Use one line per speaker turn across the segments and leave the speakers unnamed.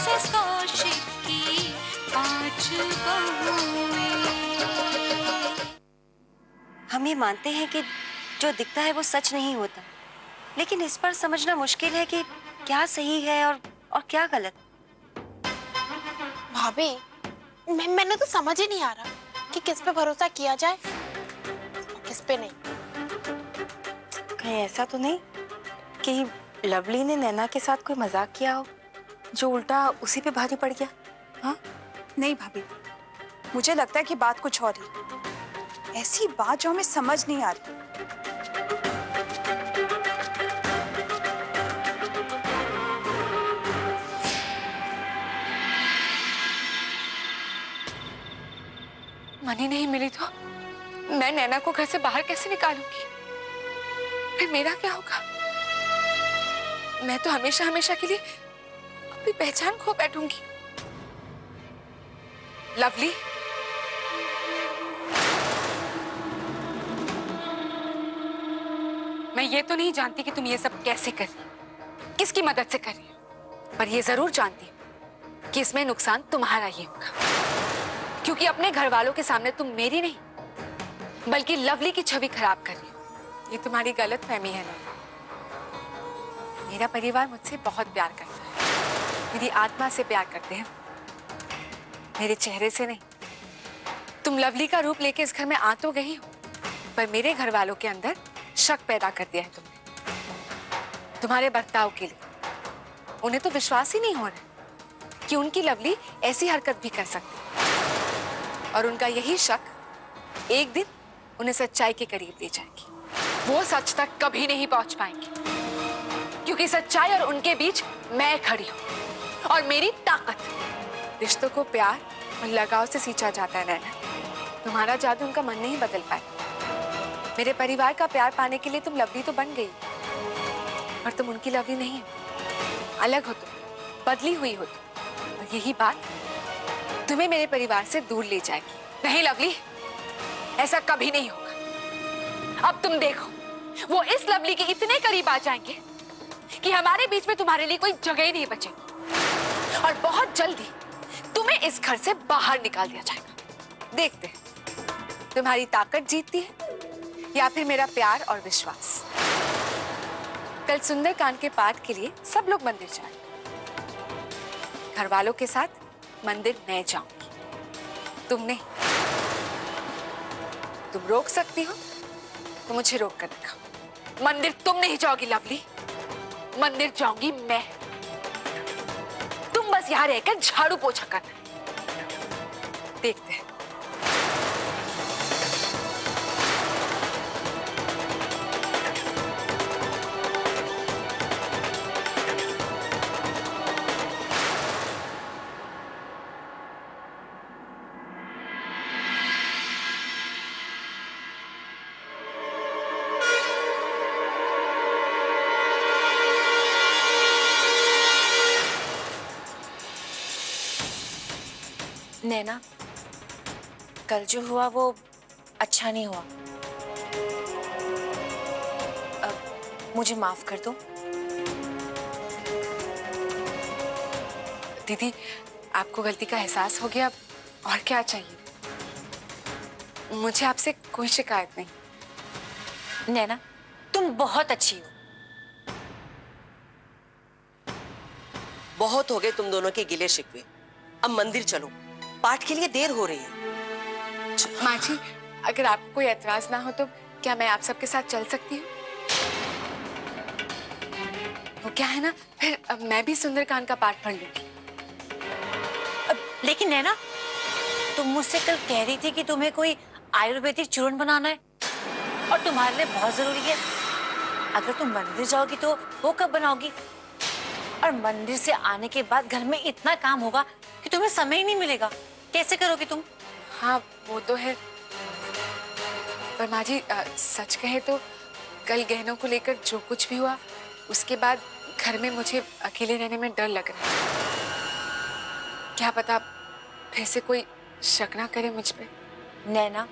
Mrs Kaushik की 5 बहुएं।
हम ये मानते हैं कि जो दिखता है वो सच नहीं होता, लेकिन इस पर समझना मुश्किल है कि क्या सही है और क्या गलत।
भाभी, मैंने तो समझ ही नहीं आ रहा कि किस पे भरोसा किया जाए और किस पे नहीं।
कहीं ऐसा तो नहीं कि लवली ने नैना के साथ कोई मजाक किया हो जो उल्टा उसी पे भारी पड़ गया? हाँ?
नहीं भाभी, मुझे लगता है कि बात कुछ और है, ऐसी बात जो हमें समझ नहीं आ रही।
मनी नहीं मिली तो मैं नैना को घर से बाहर कैसे निकालूंगी? फिर मेरा क्या होगा? मैं तो हमेशा हमेशा के लिए अपनी पहचान खो बैठूंगी। लवली, मैं ये तो नहीं जानती कि तुम ये सब कैसे कर रही, किसकी मदद से कर रही हो, पर ये जरूर जानती हूँ कि इसमें नुकसान तुम्हारा ही होगा, क्योंकि अपने घर वालों के सामने तुम मेरी नहीं बल्कि लवली की छवि खराब कर रही हो। ये तुम्हारी गलत फहमी है ना। मेरा परिवार मुझसे बहुत प्यार करता है, मेरी आत्मा से प्यार करते हैं, मेरे चेहरे से नहीं। तुम लवली का रूप लेके इस घर में आ तो गई हो, पर मेरे घर वालों के अंदर शक पैदा कर दिया है तुमने तुम्हारे बर्ताव के लिए। उन्हें तो विश्वास ही नहीं हो रहा कि उनकी लवली ऐसी हरकत भी कर सकती है, और उनका यही शक एक दिन उन्हें सच्चाई के करीब ले जाएगी। वो सच तक कभी नहीं पहुंच पाएंगे, क्योंकि सच्चाई और उनके बीच मैं खड़ी हूं और मेरी ताकत। रिश्तों को प्यार और लगाव से सींचा जाता है नैना। तुम्हारा जादू उनका मन नहीं बदल पाए। मेरे परिवार का प्यार पाने के लिए तुम लवली तो बन गई, पर तुम उनकी लवली नहीं हो। अलग हो तुम, बदली हुई हो तुम, और यही बात तुम्हें मेरे परिवार से दूर ले जाएगी। नहीं लवली, ऐसा कभी नहीं होगा। अब तुम देखो, वो इस लवली के इतने करीब आ जाएंगे कि हमारे बीच में तुम्हारे लिए कोई जगह ही नहीं बचेगी, और बहुत जल्दी तुम्हें इस घर से बाहर निकाल दिया जाएगा। देखते हैं तुम्हारी ताकत जीतती है या फिर मेरा प्यार और विश्वास। कल सुंदरकांड के पाठ के लिए सब लोग मंदिर जाएंगे। घर वालों के साथ मंदिर मैं जाऊंगी, तुम नहीं। तुम रोक सकती हो तो मुझे रोक कर दिखाओ। मंदिर तुम नहीं जाओगी लवली, मंदिर जाऊंगी मैं। तुम बस यहां रहकर झाड़ू पोछा करना। देखते हैं।
नैना, कल जो हुआ वो अच्छा नहीं हुआ। अब मुझे माफ कर दो।
दीदी, आपको गलती का एहसास हो गया, और क्या चाहिए? मुझे आपसे कोई शिकायत नहीं।
नैना, तुम बहुत अच्छी हो।
बहुत हो गए तुम दोनों के गिले शिकवे। अब मंदिर चलो, पाठ के लिए देर हो रही है।
माँ जी, अगर आपको कोई एतराज ना हो तो क्या मैं आप सबके साथ चल सकती हूँ? वो क्या है ना, फिर मैं भी सुंदरकांड का पाठ पढ़ लूंगी।
लेकिन नैना, तुम मुझसे कल कह रही थी कि तुम्हें कोई आयुर्वेदिक चूर्ण बनाना है और तुम्हारे लिए बहुत जरूरी है। अगर तुम मंदिर जाओगी तो वो कब बनाओगी? और मंदिर से आने के बाद घर में इतना काम होगा कि तुम्हें समय ही नहीं मिलेगा। कैसे करोगी तुम?
हाँ, वो तो है, पर माँ जी सच कहे तो कल गहनों को लेकर जो कुछ भी हुआ, उसके बाद घर में मुझे अकेले रहने में डर लग रहा है। क्या पता फिर से कोई शक ना करे मुझ पे।
नैना,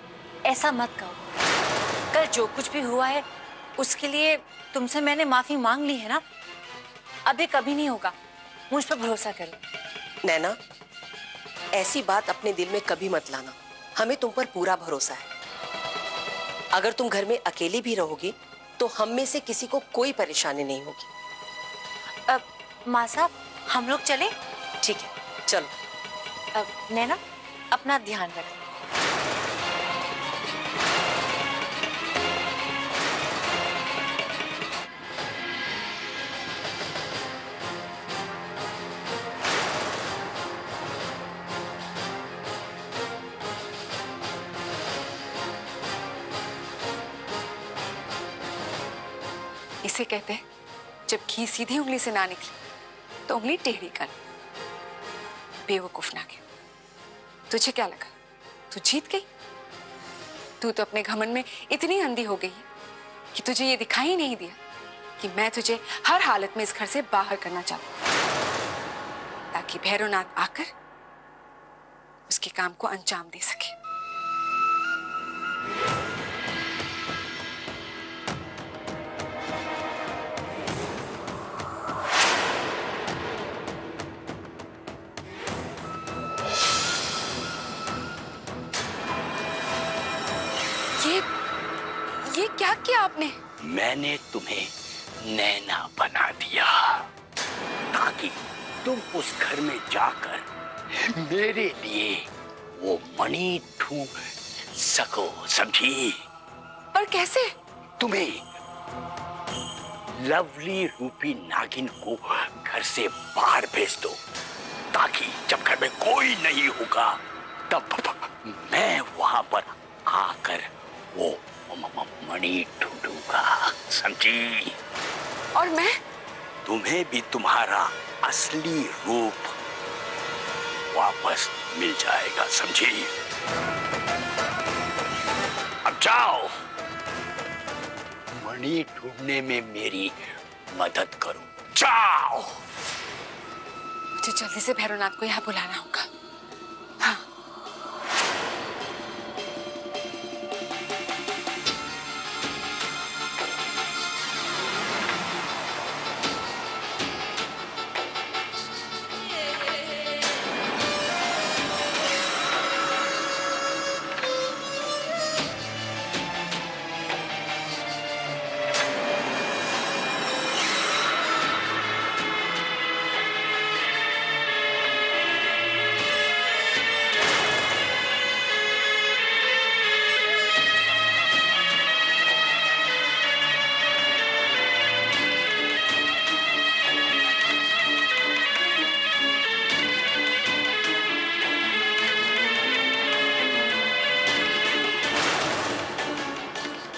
ऐसा मत कहो। कल जो कुछ भी हुआ है उसके लिए तुमसे मैंने माफी मांग ली है ना। अब ये कभी नहीं होगा, मुझ पर भरोसा करो।
नैना, ऐसी बात अपने दिल में कभी मत लाना। हमें तुम पर पूरा भरोसा है। अगर तुम घर में अकेली भी रहोगी तो हम में से किसी को कोई परेशानी नहीं होगी।
माँ साहब, हम लोग चले?
ठीक है, चलो।
नैना, अपना ध्यान रख।
इसे कहते हैं जब घी सीधी उंगली से ना निकले तो उंगली टेढ़ी कर। बेवकूफ ना के। तुझे क्या लगा तू जीत गई? तू तो अपने घमंड में इतनी अंधी हो गई है कि तुझे ये दिखाई ही नहीं दिया कि मैं तुझे हर हालत में इस घर से बाहर करना चाहती हूं, ताकि भैरवनाथ आकर उसके काम को अंजाम दे सके। ये क्या किया आपने?
मैंने तुम्हें नैना बना दिया ताकि तुम उस घर में जाकर मेरे लिए वो मणि ढूंढ सको, समझी?
पर कैसे?
तुम्हें लवली रूपी नागिन को घर से बाहर भेज दो ताकि जब घर में कोई नहीं होगा तब मैं वहां पर आकर वो मणि ढूंढूंगा, समझी?
और मैं?
तुम्हें भी तुम्हारा असली रूप वापस मिल जाएगा, समझी? अब जाओ, मणि ढूंढने में मेरी मदद करो, जाओ।
मुझे जल्दी से भैरवनाथ को यहाँ बुलाना होगा। हाँ।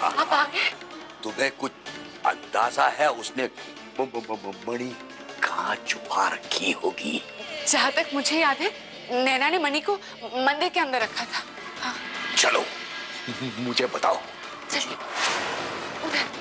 आप आ गए?
तुम्हें कुछ अंदाजा है उसने मणि कहाँ छुपा रखी होगी?
जहाँ तक मुझे याद है नैना ने मणि को मंदिर के अंदर रखा था। हाँ।
चलो मुझे बताओ।
चलिए उधर।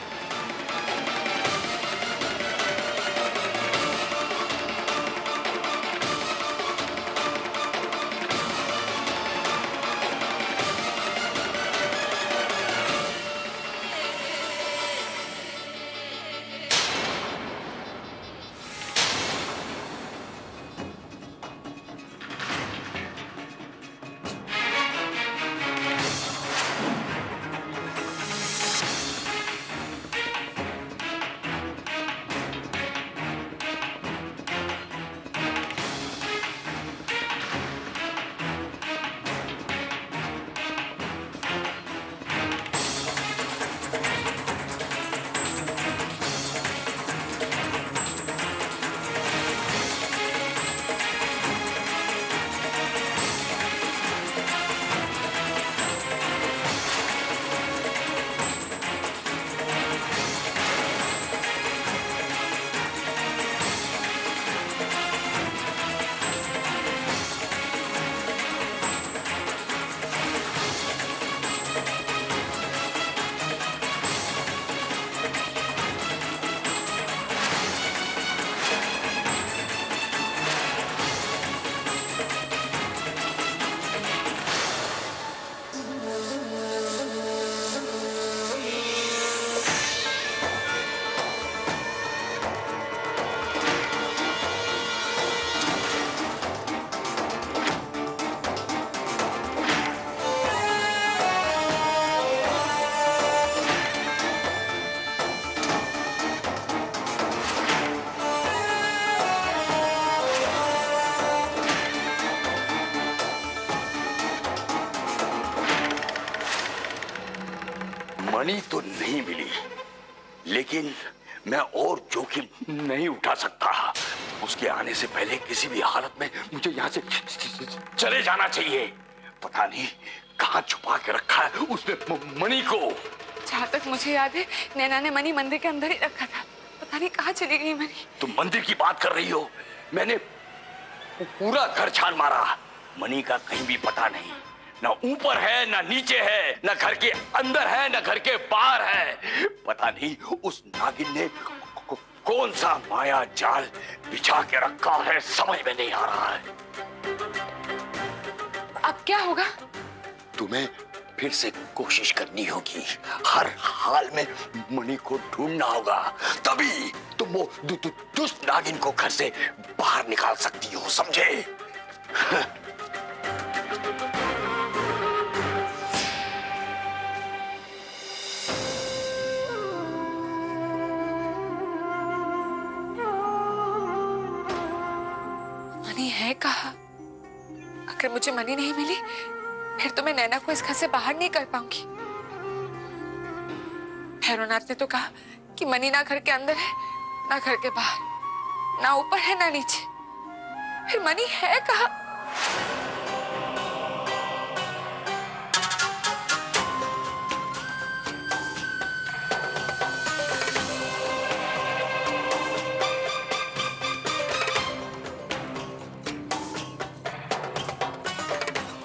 मणि तो नहीं मिली, लेकिन मैं और जोखिम नहीं उठा सकता। उसके आने से पहले किसी भी हालत में मुझे यहाँ से चले जाना चाहिए। पता नहीं कहाँ छुपा के रखा है उसने मणि को।
जहाँ तक मुझे याद है नैना ने मणि मंदिर के अंदर ही रखा था। पता नहीं कहाँ चली गई मणि।
तुम मंदिर की बात कर रही हो? मैंने पूरा घर छान मारा, मणि का कहीं भी पता नहीं। ना ऊपर है, ना नीचे है, ना घर के अंदर है, ना घर के बाहर है। पता नहीं उस नागिन ने कौन सा माया जाल बिछा के रखा है, समझ में नहीं आ रहा है।
अब क्या होगा?
तुम्हें फिर से कोशिश करनी होगी। हर हाल में मणि को ढूंढना होगा, तभी तुम वो दुष्ट नागिन को घर से बाहर निकाल सकती हो, समझे?
मणि है कहाँ? अगर मुझे मणि नहीं मिली फिर तो मैं नैना को इस घर से बाहर नहीं कर पाऊंगी। भैरवनाथ ने तो कहा कि मणि ना घर के अंदर है, ना घर के बाहर, ना ऊपर है, ना नीचे। फिर मणि है कहाँ?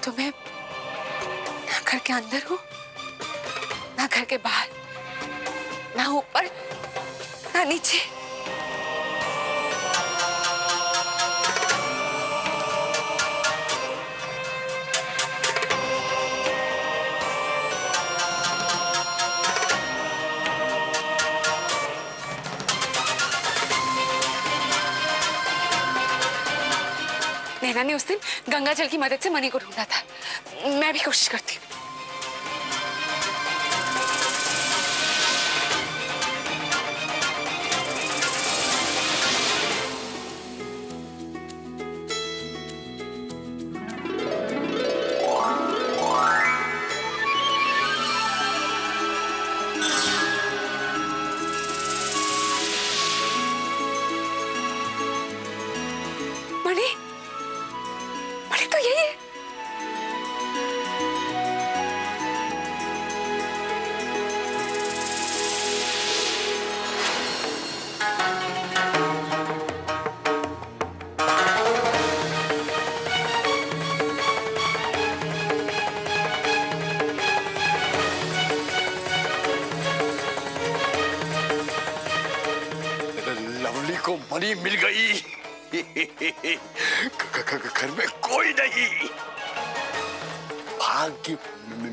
तो मैं ना घर के अंदर हूँ, ना घर के बाहर, ना ऊपर, ना नीचे। नैना ने उस दिन गंगा जल की मदद से मणि को ढूंढा था। मैं भी कोशिश करती हूँ। मणि, मणि तो यही है।
लवली को मणि मिल गई। घर में कोई नहीं, भाग्य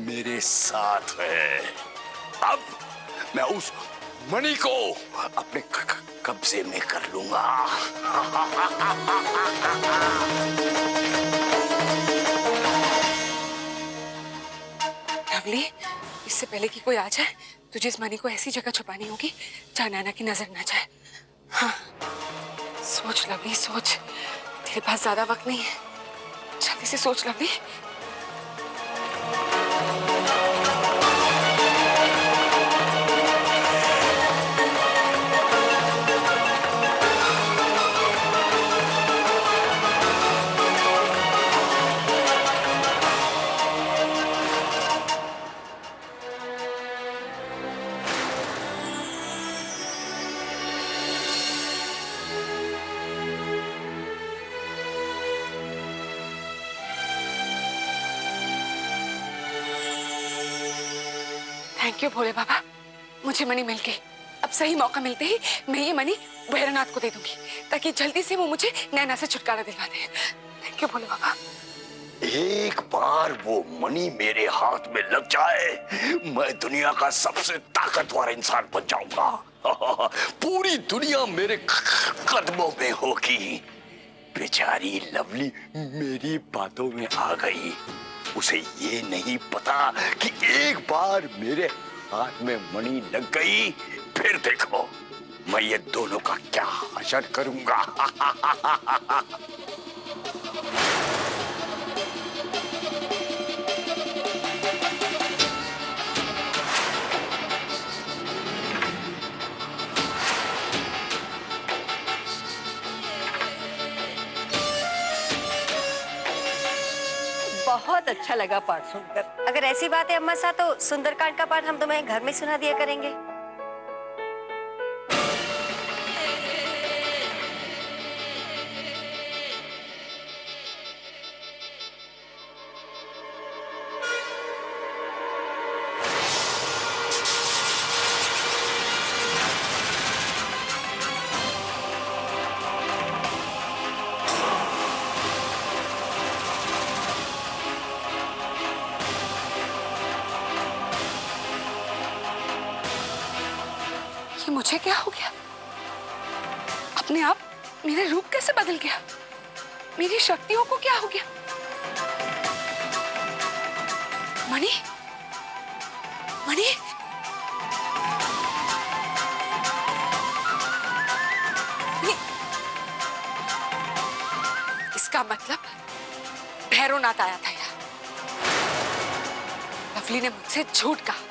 मेरे साथ है। अब मैं उस मणि को अपने कब्जे में कर लूंगा।
लवली, इससे पहले कि कोई आ जाए तुझे इस मणि को ऐसी जगह छुपानी होगी जहाँ नैना की नजर ना जाए। हाँ, सोच लवली, सोच। तेरे पास ज्यादा वक्त नहीं है, जल्दी से सोच लवली। थैंक यू भोले बाबा, मुझे मणि मिल गई। अब सही मौका मिलते ही मैं ये मणि भैरवनाथ को दे दूंगी ताकि जल्दी से वो मुझे नैना से छुटकारा दिलवा दे। थैंक यू भोले बाबा।
एक बार वो मणि मेरे हाथ में लग जाए, मैं दुनिया का सबसे ताकतवर इंसान बन जाऊंगा। पूरी दुनिया मेरे कदमों में होगी। बेचारी लवली मेरी बातों में आ गई। उसे ये नहीं पता कि एक बार मेरे हाथ में मणि लग गई, फिर देखो मैं ये दोनों का क्या हशर करूंगा।
बहुत अच्छा लगा पाठ सुनकर।
अगर ऐसी बात है अम्मा सा, तो सुंदरकांड का पाठ हम तुम्हें घर में सुना दिया करेंगे।
ये मुझे क्या हो गया? अपने आप मेरा रूप कैसे बदल गया? मेरी शक्तियों को क्या हो गया? मणि, मणि, मणि। इसका मतलब भैरवनाथ आया था यहाँ। लवली ने मुझसे झूठ कहा।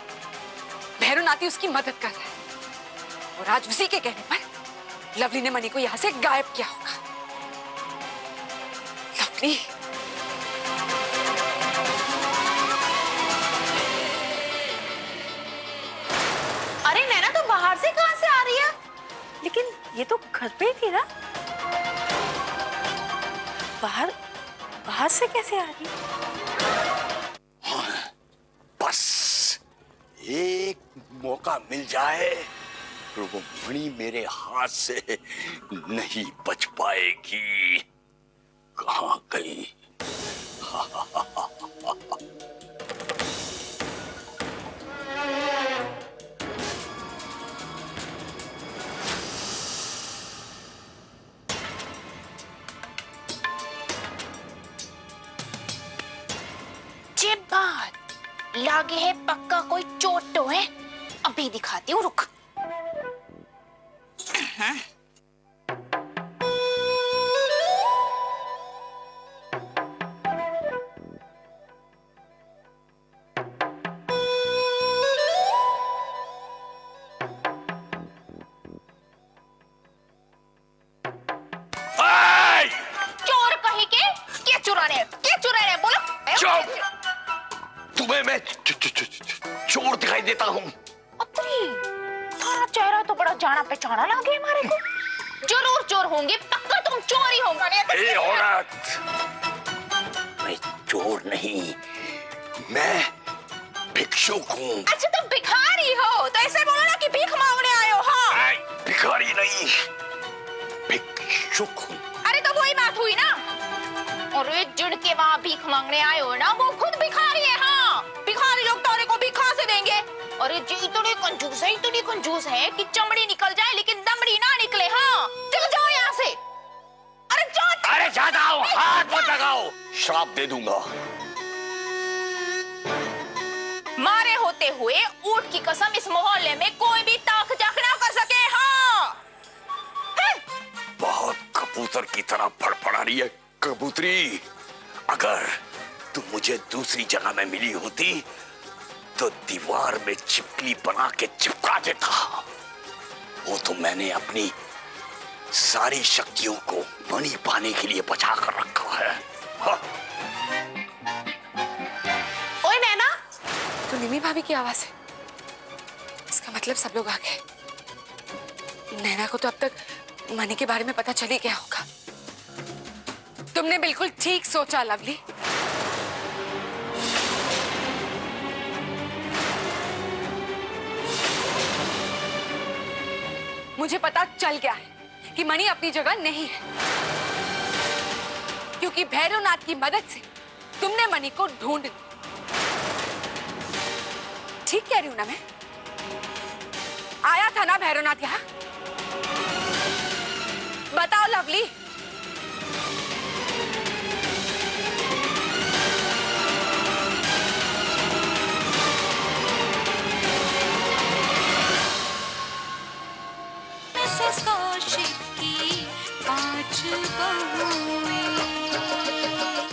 भैरवनाथ ही उसकी मदद कर रहा है और आज उसी के कहने पर लवली ने मणि को यहां से गायब किया होगा। लवली,
अरे नैना तो बाहर से कहां से आ रही है?
लेकिन ये तो घर पे ही थी ना, बाहर बाहर से कैसे आ रही?
बस एक मौका मिल जाए तो वो मणि मेरे हाथ से नहीं बच पाएगी। कहाँ गई?
जे बात लागे है पक्का कोई चोट तो है। अभी दिखाती हूँ, रुक। चोर कहीं के? क्या चुरा रहे? क्या चुरा रहे? बोलो।
चुप! तुम्हें मैं चोर दिखाई देता हूँ।
अपनी थारा चेहरा तो बड़ा जाना पहचाना लगे हमारे को। जरूर चोर होंगे, पक्का तुम चोर ही होंगे।
ए औरत, मैं चोर नहीं, मैं भिक्षुक हूँ।
अच्छा तुम भिखारी हो, तो ऐसे बोलो ना कि भीख मांगने आए हो। हाँ
भिखारी नहीं, भिक्षुक हूँ।
अरे तो वही बात हुई ना। अरे जिनके वहाँ भीख मांगने आए हो ना, वो खुद भिखारी है। हाँ, भिखारी लोग तोरे को भीख कहाँ से देंगे? अरे जी इतने कंजूस है कि चमड़ी निकल जाए लेकिन दमड़ी ना निकले। हाँ चलो जाओ यहाँ से। अरे जाओ।
अरे ज्यादा आओ, हाथ मत लगाओ, श्राप दे दूंगा।
मारे होते हुए ऊंट की कसम इस मोहल्ले में कोई भी ताक झाक ना कर सके। हाँ
बहुत कबूतर की तरह फड़फड़ा रही है। कबूतरी, अगर तुम मुझे दूसरी जगह में मिली होती तो दीवार में छिपकली बना के चिपका देता। वो तो मैंने अपनी सारी शक्तियों को मणि पाने के लिए बचा कर रखा है। हाँ।
ओए नैना,
तो निमी भाभी की आवाज है। इसका मतलब सब लोग आ गए। नैना को तो अब तक मणि के बारे में पता चल ही गया होगा। तुमने बिल्कुल ठीक सोचा लवली। मुझे पता चल गया है कि मणि अपनी जगह नहीं है, क्योंकि भैरवनाथ की मदद से तुमने मणि को ढूंढ लिया। ठीक कह रही हूं ना मैं? आया था ना भैरवनाथ यहाँ? बताओ लवली।
मिसेस कौशिक की 5 बहुएं।